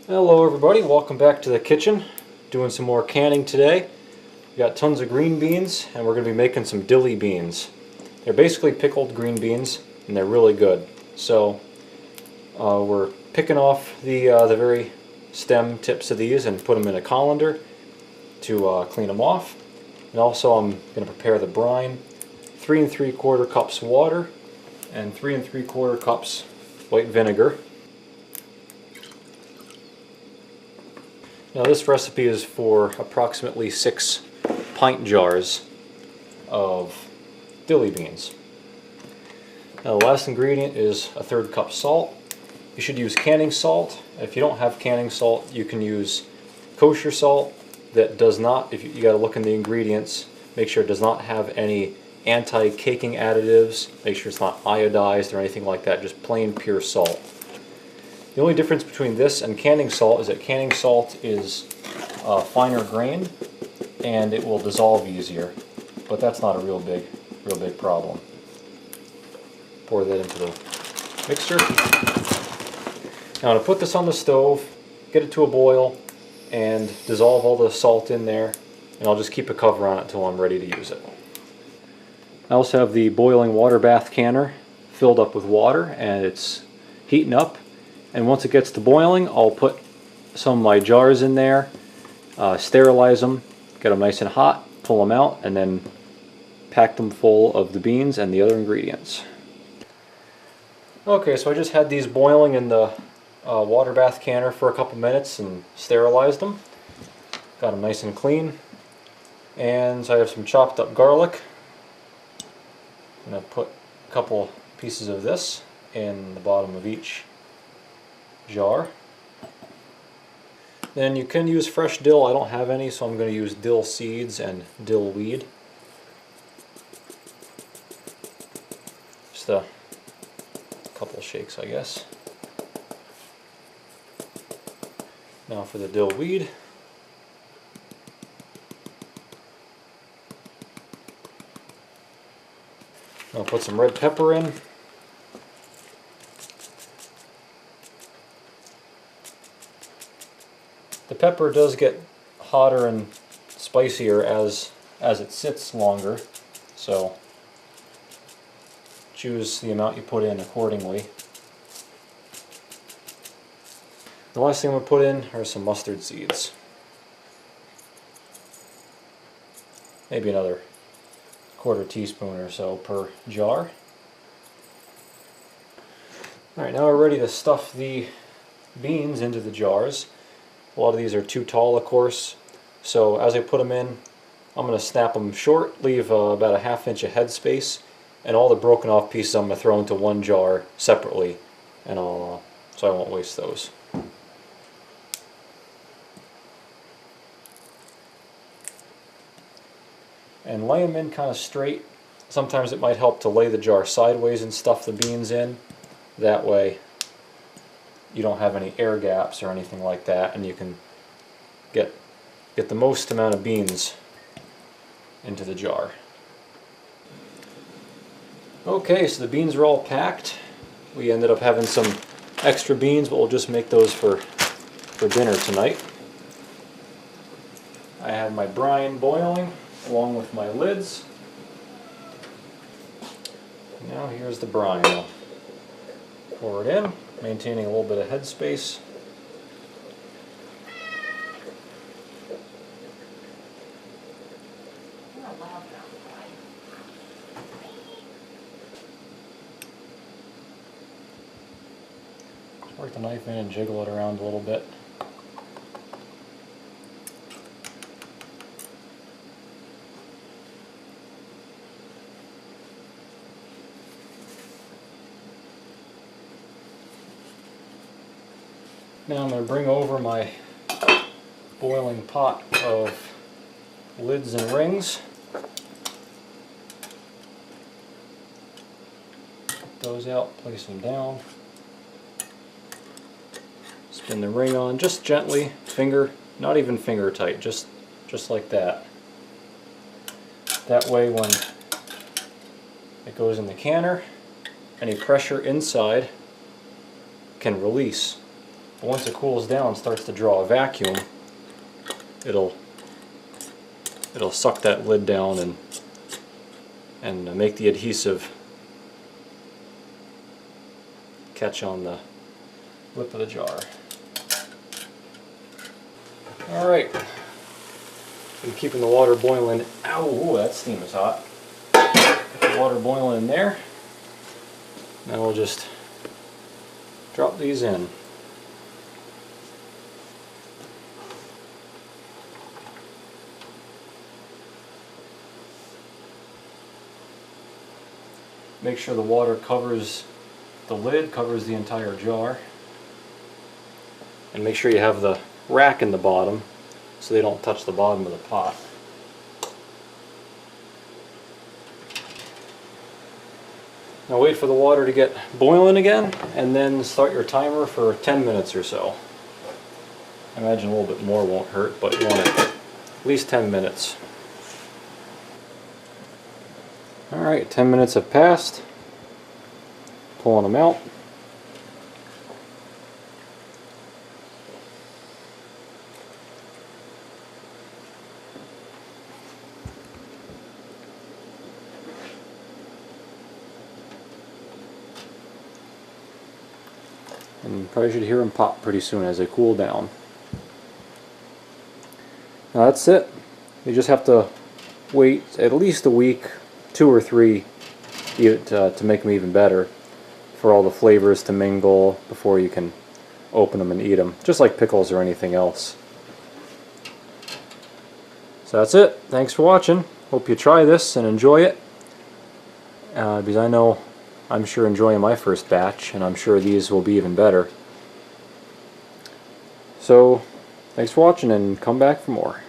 Hello everybody, welcome back to the kitchen. Doing some more canning today. We got tons of green beans and we're going to be making some dilly beans. They're basically pickled green beans and they're really good. So we're picking off the very stem tips of these and put them in a colander to clean them off. And also I'm going to prepare the brine. 3 3/4 cups water and 3 3/4 cups white vinegar. Now this recipe is for approximately 6 pint jars of dilly beans. Now the last ingredient is a 1/3 cup salt. You should use canning salt. If you don't have canning salt, you can use kosher salt that does not, if you got to look in the ingredients, make sure it does not have any anti-caking additives, make sure it's not iodized or anything like that, just plain pure salt. The only difference between this and canning salt is that canning salt is finer grain and it will dissolve easier, but that's not a real big problem. Pour that into the mixture. Now to put this on the stove, get it to a boil, and dissolve all the salt in there, and I'll just keep a cover on it until I'm ready to use it. I also have the boiling water bath canner filled up with water and it's heating up. And once it gets to boiling, I'll put some of my jars in there, sterilize them, get them nice and hot, pull them out, and then pack them full of the beans and the other ingredients. Okay, so I just had these boiling in the water bath canner for a couple minutes and sterilized them. Got them nice and clean. And so I have some chopped up garlic. I'm going to put a couple pieces of this in the bottom of each jar. Then you can use fresh dill. I don't have any, so I'm going to use dill seeds and dill weed. Just a couple shakes, I guess. Now for the dill weed. I'll put some red pepper in. The pepper does get hotter and spicier as it sits longer, so choose the amount you put in accordingly. The last thing I'm going to put in are some mustard seeds. Maybe another 1/4 teaspoon or so per jar. Alright, now we're ready to stuff the beans into the jars. A lot of these are too tall, of course, so as I put them in, I'm going to snap them short, leave about a 1/2 inch of head space, and all the broken off pieces I'm going to throw into one jar separately, and so I won't waste those. And lay them in kind of straight. Sometimes it might help to lay the jar sideways and stuff the beans in. That way you don't have any air gaps or anything like that, and you can get the most amount of beans into the jar. Okay, so the beans are all packed. We ended up having some extra beans, but we'll just make those for dinner tonight. I have my brine boiling along with my lids. Now here's the brine. I'll pour it in, maintaining a little bit of head space. Just work the knife in and jiggle it around a little bit. Now I'm going to bring over my boiling pot of lids and rings. Get those out, place them down. Spin the ring on just gently, not even finger tight, just like that. That way when it goes in the canner, any pressure inside can release But once it cools down and starts to draw a vacuum, it'll suck that lid down and make the adhesive catch on the lip of the jar. Alright, been keeping the water boiling. Ow, ooh, that steam is hot. Get the water boiling in there. Now we'll just drop these in. Make sure the water covers the lid, covers the entire jar. And make sure you have the rack in the bottom so they don't touch the bottom of the pot. Now wait for the water to get boiling again and then start your timer for 10 minutes or so. I imagine a little bit more won't hurt, but you want it at least 10 minutes. Alright, 10 minutes have passed. Pulling them out. And you probably should hear them pop pretty soon as they cool down. Now that's it. You just have to wait at least a week, 2 or 3, to make them even better, for all the flavors to mingle before you can open them and eat them, just like pickles or anything else. So that's it. Thanks for watching. Hope you try this and enjoy it, because I know I'm sure enjoying my first batch, and I'm sure these will be even better. So thanks for watching, and come back for more.